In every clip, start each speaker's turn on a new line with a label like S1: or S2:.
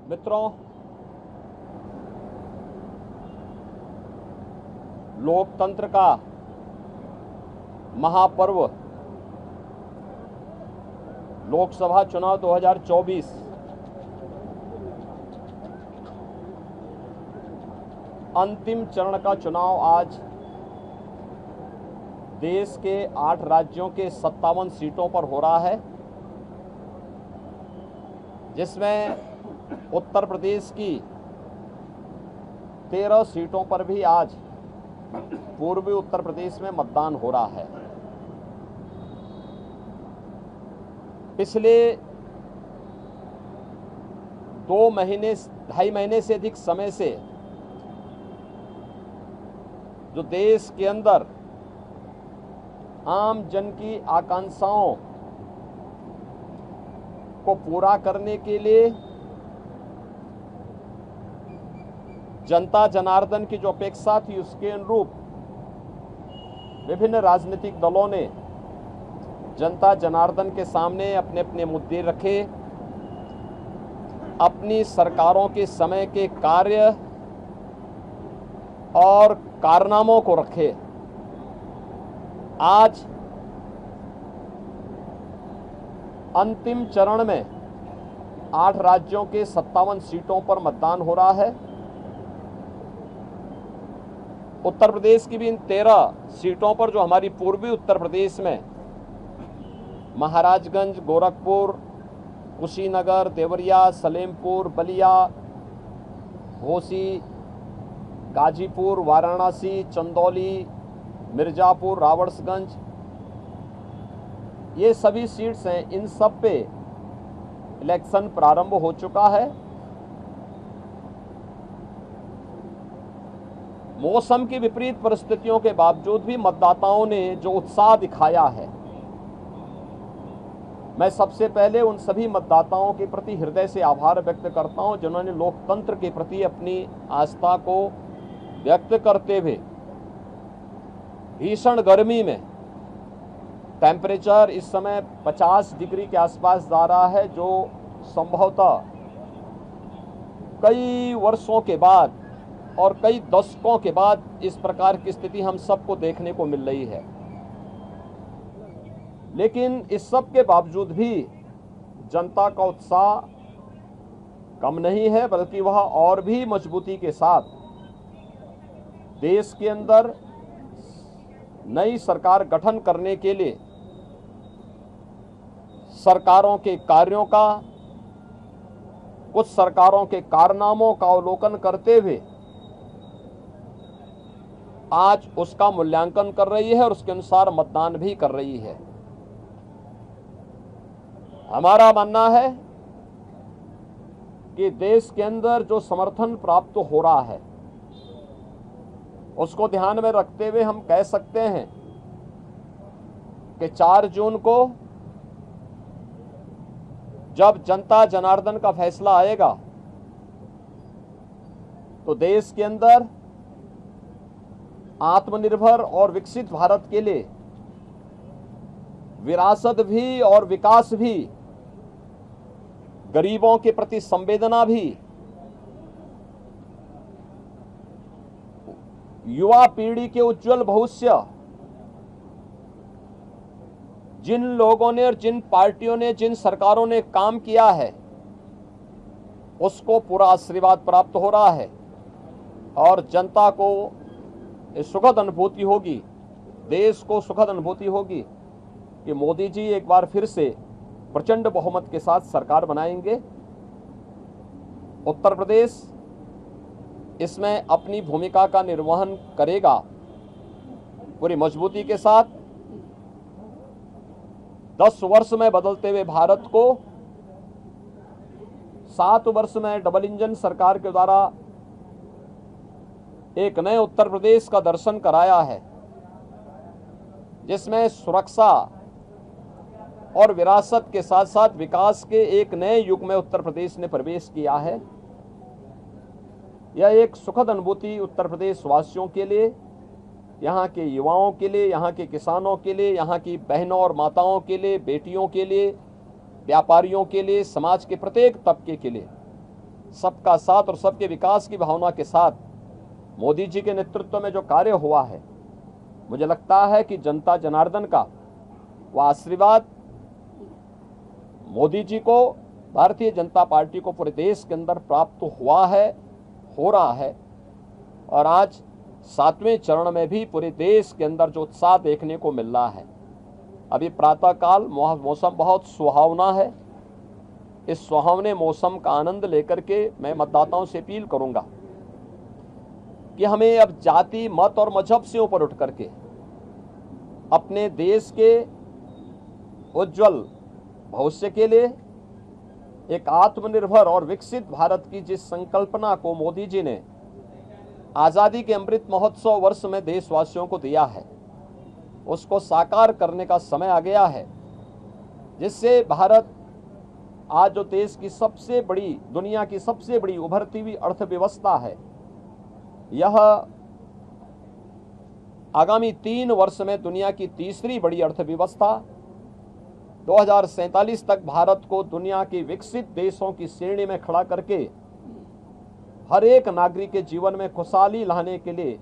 S1: मित्रों, लोकतंत्र का महापर्व लोकसभा चुनाव 2024 अंतिम चरण का चुनाव आज देश के 8 राज्यों के 57 सीटों पर हो रहा है, जिसमें उत्तर प्रदेश की 13 सीटों पर भी आज पूर्वी उत्तर प्रदेश में मतदान हो रहा है। पिछले 2.5 महीने से अधिक समय से जो देश के अंदर आम जन की आकांक्षाओं को पूरा करने के लिए जनता जनार्दन की जो अपेक्षा थी, उसके अनुरूप विभिन्न राजनीतिक दलों ने जनता जनार्दन के सामने अपने अपने मुद्दे रखे, अपनी सरकारों के समय के कार्य और कारनामों को रखे। आज अंतिम चरण में 8 राज्यों के 57 सीटों पर मतदान हो रहा है। उत्तर प्रदेश की भी इन 13 सीटों पर, जो हमारी पूर्वी उत्तर प्रदेश में महाराजगंज, गोरखपुर, कुशीनगर, देवरिया, सलेमपुर, बलिया, घोसी, गाजीपुर, वाराणसी, चंदौली, मिर्जापुर, रावड़सगंज, ये सभी सीट्स हैं। इन सब पे इलेक्शन प्रारंभ हो चुका है। मौसम की विपरीत परिस्थितियों के बावजूद भी मतदाताओं ने जो उत्साह दिखाया है, मैं सबसे पहले उन सभी मतदाताओं के प्रति हृदय से आभार व्यक्त करता हूं, जिन्होंने लोकतंत्र के प्रति अपनी आस्था को व्यक्त करते हुए भीषण गर्मी में, टेम्परेचर इस समय 50 डिग्री के आसपास जा रहा है, जो संभवतः कई वर्षों के बाद और कई दशकों के बाद इस प्रकार की स्थिति हम सबको देखने को मिल रही है। लेकिन इस सब के बावजूद भी जनता का उत्साह कम नहीं है, बल्कि वह और भी मजबूती के साथ देश के अंदर नई सरकार गठन करने के लिए सरकारों के कार्यों का, कुछ सरकारों के कारनामों का अवलोकन करते हुए आज उसका मूल्यांकन कर रही है और उसके अनुसार मतदान भी कर रही है। हमारा मानना है कि देश के अंदर जो समर्थन प्राप्त हो रहा है, उसको ध्यान में रखते हुए हम कह सकते हैं कि 4 जून को जब जनता जनार्दन का फैसला आएगा, तो देश के अंदर आत्मनिर्भर और विकसित भारत के लिए विरासत भी और विकास भी, गरीबों के प्रति संवेदना भी, युवा पीढ़ी के उज्जवल भविष्य, जिन लोगों ने और जिन पार्टियों ने, जिन सरकारों ने काम किया है, उसको पूरा आशीर्वाद प्राप्त हो रहा है और जनता को सुखद अनुभूति होगी, देश को सुखद अनुभूति होगी कि मोदी जी एक बार फिर से प्रचंड बहुमत के साथ सरकार बनाएंगे। उत्तर प्रदेश इसमें अपनी भूमिका का निर्वहन करेगा पूरी मजबूती के साथ। 10 वर्ष में बदलते हुए भारत को 7 वर्ष में डबल इंजन सरकार के द्वारा एक नए उत्तर प्रदेश का दर्शन कराया है, जिसमें सुरक्षा और विरासत के साथ साथ विकास के एक नए युग में उत्तर प्रदेश ने प्रवेश किया है। यह एक सुखद अनुभूति उत्तर प्रदेश वासियों के लिए, यहाँ के युवाओं के लिए, यहाँ के किसानों के लिए, यहाँ की बहनों और माताओं के लिए, बेटियों के लिए, व्यापारियों के लिए, समाज के प्रत्येक तबके के लिए सबका साथ और सबके विकास की भावना के साथ मोदी जी के नेतृत्व में जो कार्य हुआ है, मुझे लगता है कि जनता जनार्दन का वह आशीर्वाद मोदी जी को, भारतीय जनता पार्टी को पूरे देश के अंदर प्राप्त हुआ है, हो रहा है। और आज 7वें चरण में भी पूरे देश के अंदर जो उत्साह देखने को मिल रहा है। अभी प्रातःकाल मौसम बहुत सुहावना है। इस सुहावने मौसम का आनंद लेकर के मैं मतदाताओं से अपील करूंगा कि हमें अब जाति, मत और मजहब से ऊपर उठ करके अपने देश के उज्जवल भविष्य के लिए एक आत्मनिर्भर और विकसित भारत की जिस संकल्पना को मोदी जी ने आज़ादी के अमृत महोत्सव वर्ष में देशवासियों को दिया है, उसको साकार करने का समय आ गया है, जिससे भारत आज जो देश की सबसे बड़ी, दुनिया की सबसे बड़ी उभरती हुई अर्थव्यवस्था है, यह आगामी 3 वर्ष में दुनिया की तीसरी बड़ी अर्थव्यवस्था, 2047 तक भारत को दुनिया के विकसित देशों की श्रेणी में खड़ा करके हर एक नागरिक के जीवन में खुशहाली लाने के लिए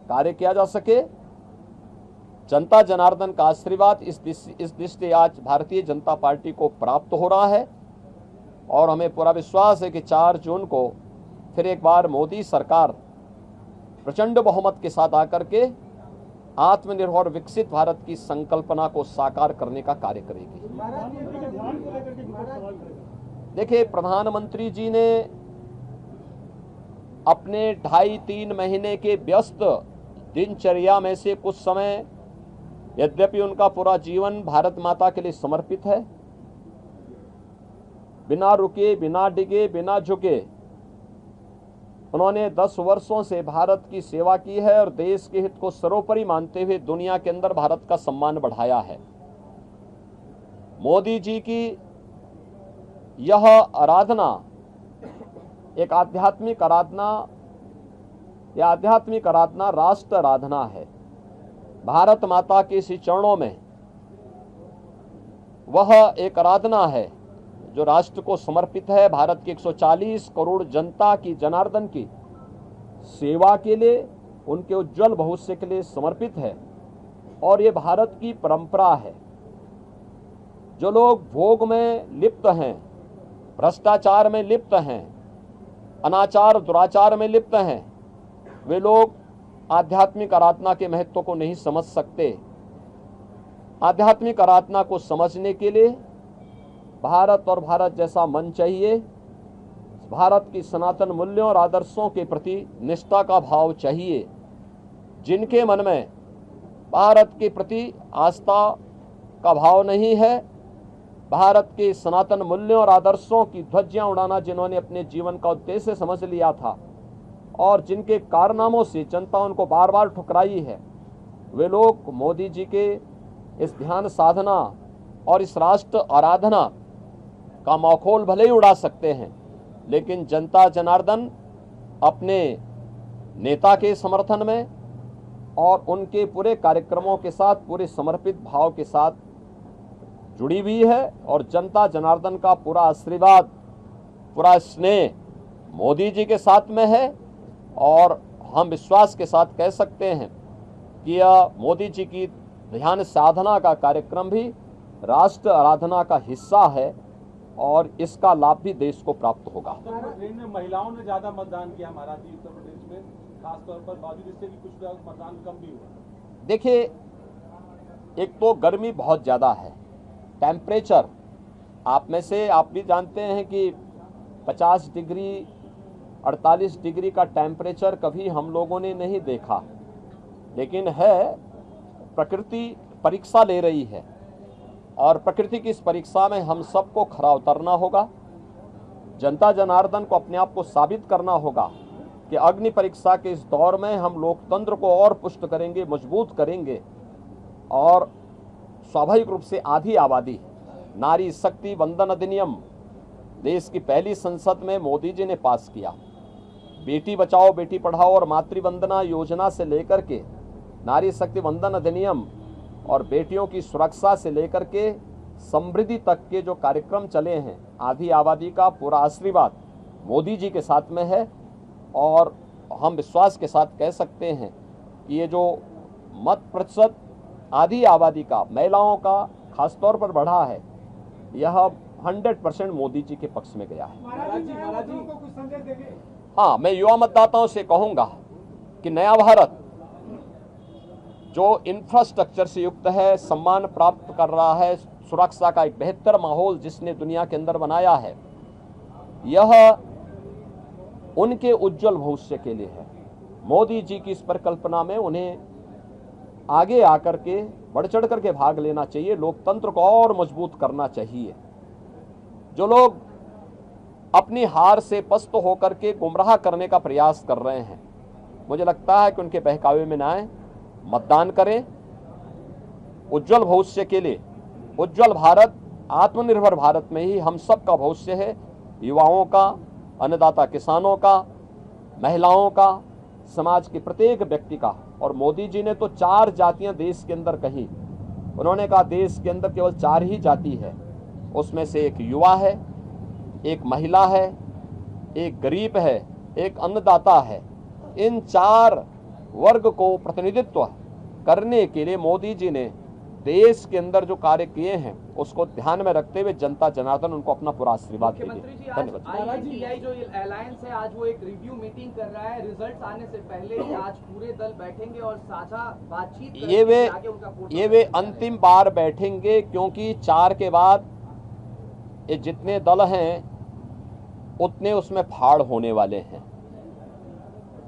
S1: कार्य किया जा सके। जनता जनार्दन का आशीर्वाद इस दृष्टि आज भारतीय जनता पार्टी को प्राप्त हो रहा है और हमें पूरा विश्वास है कि 4 जून को फिर एक बार मोदी सरकार प्रचंड बहुमत के साथ आकर के आत्मनिर्भर विकसित भारत की संकल्पना को साकार करने का कार्य करेगी। देखिए, प्रधानमंत्री जी ने अपने 2.5-3 महीने के व्यस्त दिनचर्या में से कुछ समय, यद्यपि उनका पूरा जीवन भारत माता के लिए समर्पित है, बिना रुके, बिना डिगे, बिना झुके उन्होंने 10 वर्षों से भारत की सेवा की है और देश के हित को सर्वोपरि मानते हुए दुनिया के अंदर भारत का सम्मान बढ़ाया है। मोदी जी की यह आराधना एक आध्यात्मिक आराधना, यह आध्यात्मिक आराधना राष्ट्र आराधना है। भारत माता के इस चरणों में वह एक आराधना है जो राष्ट्र को समर्पित है, भारत की 140 करोड़ जनता की, जनार्दन की सेवा के लिए, उनके उज्जवल भविष्य के लिए समर्पित है। और ये भारत की परंपरा है। जो लोग भोग में लिप्त हैं, भ्रष्टाचार में लिप्त हैं, अनाचार दुराचार में लिप्त हैं, वे लोग आध्यात्मिक आराधना के महत्व को नहीं समझ सकते। आध्यात्मिक आराधना को समझने के लिए भारत और भारत जैसा मन चाहिए। भारत की सनातन मूल्यों और आदर्शों के प्रति निष्ठा का भाव चाहिए। जिनके मन में भारत के प्रति आस्था का भाव नहीं है, भारत के सनातन मूल्यों और आदर्शों की ध्वजियां उड़ाना जिन्होंने अपने जीवन का उद्देश्य समझ लिया था और जिनके कारनामों से जनता उनको बार बार ठुकराई है, वे लोग मोदी जी के इस ध्यान साधना और इस राष्ट्र आराधना का मखौल भले ही उड़ा सकते हैं, लेकिन जनता जनार्दन अपने नेता के समर्थन में और उनके पूरे कार्यक्रमों के साथ, पूरे समर्पित भाव के साथ जुड़ी हुई है। और जनता जनार्दन का पूरा आशीर्वाद, पूरा स्नेह मोदी जी के साथ में है। और हम विश्वास के साथ कह सकते हैं कि यह मोदी जी की ध्यान साधना का कार्यक्रम भी राष्ट्र आराधना का हिस्सा है और इसका लाभ भी देश को प्राप्त होगा।
S2: उत्तर प्रदेश में महिलाओं ने ज्यादा मतदान किया, महाराष्ट्र उत्तर प्रदेश में खासतौर पर, बावजूद इससे भी कुछ मतदान कम भी हुआ।
S1: देखिए, एक तो गर्मी बहुत ज़्यादा है, टेम्परेचर आप में से आप भी जानते हैं कि 50 डिग्री 48 डिग्री का टेम्परेचर कभी हम लोगों ने नहीं देखा, लेकिन है प्रकृति परीक्षा ले रही है और प्रकृति की इस परीक्षा में हम सबको खरा उतरना होगा। जनता जनार्दन को अपने आप को साबित करना होगा कि अग्नि परीक्षा के इस दौर में हम लोकतंत्र को और पुष्ट करेंगे, मजबूत करेंगे। और स्वाभाविक रूप से आधी आबादी नारी शक्ति वंदन अधिनियम देश की पहली संसद में मोदी जी ने पास किया। बेटी बचाओ बेटी पढ़ाओ और मातृवंदना योजना से लेकर के नारी शक्ति वंदन अधिनियम और बेटियों की सुरक्षा से लेकर के समृद्धि तक के जो कार्यक्रम चले हैं, आधी आबादी का पूरा आशीर्वाद मोदी जी के साथ में है। और हम विश्वास के साथ कह सकते हैं कि ये जो मत प्रतिशत आधी आबादी का, महिलाओं का खासतौर पर बढ़ा है, यह 100% मोदी जी के पक्ष में गया है।
S2: महाराज जी को कुछ संदेश देंगे?
S1: हाँ, मैं युवा मतदाताओं से कहूंगा कि नया भारत जो इंफ्रास्ट्रक्चर से युक्त है, सम्मान प्राप्त कर रहा है, सुरक्षा का एक बेहतर माहौल जिसने दुनिया के अंदर बनाया है, यह उनके उज्जवल भविष्य के लिए है। मोदी जी की इस परिकल्पना में उन्हें आगे आकर के बढ़ चढ़ करके भाग लेना चाहिए, लोकतंत्र को और मजबूत करना चाहिए। जो लोग अपनी हार से पस्त होकर के गुमराह करने का प्रयास कर रहे हैं, मुझे लगता है कि उनके बहकावे में ना आए, मतदान करें। उज्जवल भविष्य के लिए, उज्जवल भारत, आत्मनिर्भर भारत में ही हम सब का भविष्य है, युवाओं का, अन्नदाता किसानों का, महिलाओं का, समाज के प्रत्येक व्यक्ति का। और मोदी जी ने तो 4 जातियां देश के अंदर कही। उन्होंने कहा देश के अंदर केवल 4 ही जाति है, उसमें से एक युवा है, एक महिला है, एक गरीब है, एक अन्नदाता है। इन 4 वर्ग को प्रतिनिधित्व करने के लिए मोदी जी ने देश के अंदर जो कार्य किए हैं उसको ध्यान में रखते हुए जनता जनार्दन उनको अपना पूरा आशीर्वाद देगी। धन्यवाद।
S3: INTI जो अलायंस है आज वो एक रिव्यू मीटिंग कर रहा है, रिजल्ट्स आने से पहले आज पूरे दल बैठेंगे और साझा बातचीत करेंगे।
S1: ये वे अंतिम बार बैठेंगे, क्योंकि 4 के बाद ये जितने दल हैं उतने उसमें फाड़ होने वाले हैं।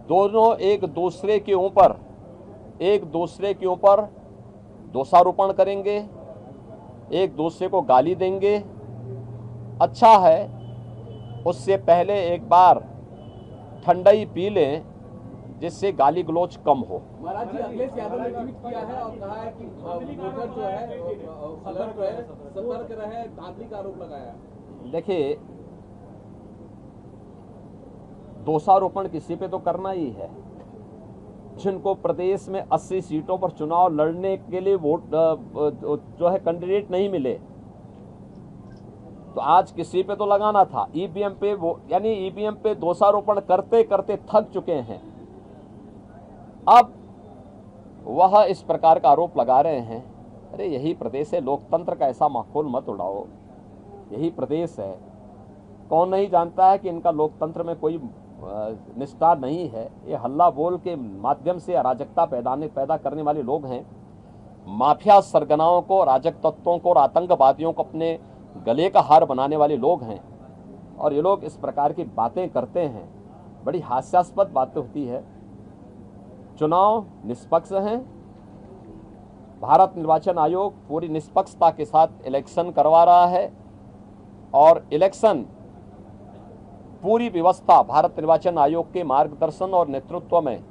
S1: दोनों एक दूसरे के ऊपर दोषारोपण करेंगे, एक दूसरे को गाली देंगे। अच्छा है उससे पहले एक बार ठंडाई पी लें, जिससे गाली गलोच कम हो।
S2: महाराज जी, अखिलेश यादव ने ट्वीट किया है और कहा है कि वोटर जो है सतर्क रहे, धांधली का आरोप लगाया।
S1: देखिए, दोषारोपण किसी पे तो करना ही है। जिनको प्रदेश में 80 सीटों पर चुनाव लड़ने के लिए वोट जो है कैंडिडेट नहीं मिले, तो आज किसी पे तो लगाना था। ईवीएम पे यानी ईवीएम पे दोषारोपण करते करते थक चुके हैं। अब वह इस प्रकार का आरोप लगा रहे हैं। अरे यही प्रदेश है, लोकतंत्र का ऐसा माहौल मत उड़ाओ। यही प्रदेश है। कौन नहीं जानता है कि इनका लोकतंत्र में कोई निष्ठा नहीं है। ये हल्ला बोल के माध्यम से अराजकता पैदा करने वाले लोग हैं। माफिया सरगनाओं को, अराजक तत्वों को और आतंकवादियों को अपने गले का हार बनाने वाले लोग हैं। और ये लोग इस प्रकार की बातें करते हैं, बड़ी हास्यास्पद बातें होती है। चुनाव निष्पक्ष हैं। भारत निर्वाचन आयोग पूरी निष्पक्षता के साथ इलेक्शन करवा रहा है और इलेक्शन पूरी व्यवस्था भारत निर्वाचन आयोग के मार्गदर्शन और नेतृत्व में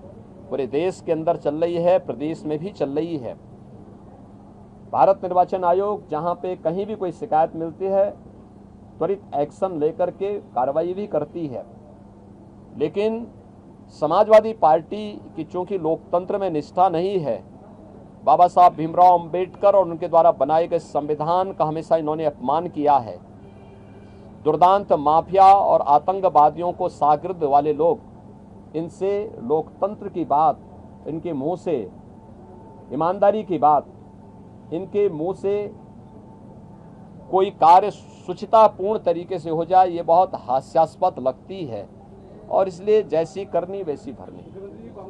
S1: पूरे देश के अंदर चल रही है, प्रदेश में भी चल रही है। भारत निर्वाचन आयोग जहां पे कहीं भी कोई शिकायत मिलती है त्वरित एक्शन लेकर के कार्रवाई भी करती है। लेकिन समाजवादी पार्टी की चूंकि लोकतंत्र में निष्ठा नहीं है, बाबा साहब भीमराव अंबेडकर और उनके द्वारा बनाए गए संविधान का हमेशा इन्होंने अपमान किया है। दुर्दांत माफिया और आतंकवादियों को शागिर्द वाले लोग, इनसे लोकतंत्र की बात, इनके मुंह से ईमानदारी की बात, इनके मुंह से कोई कार्य शुचितापूर्ण तरीके से हो जाए, ये बहुत हास्यास्पद लगती है। और इसलिए जैसी करनी वैसी भरनी।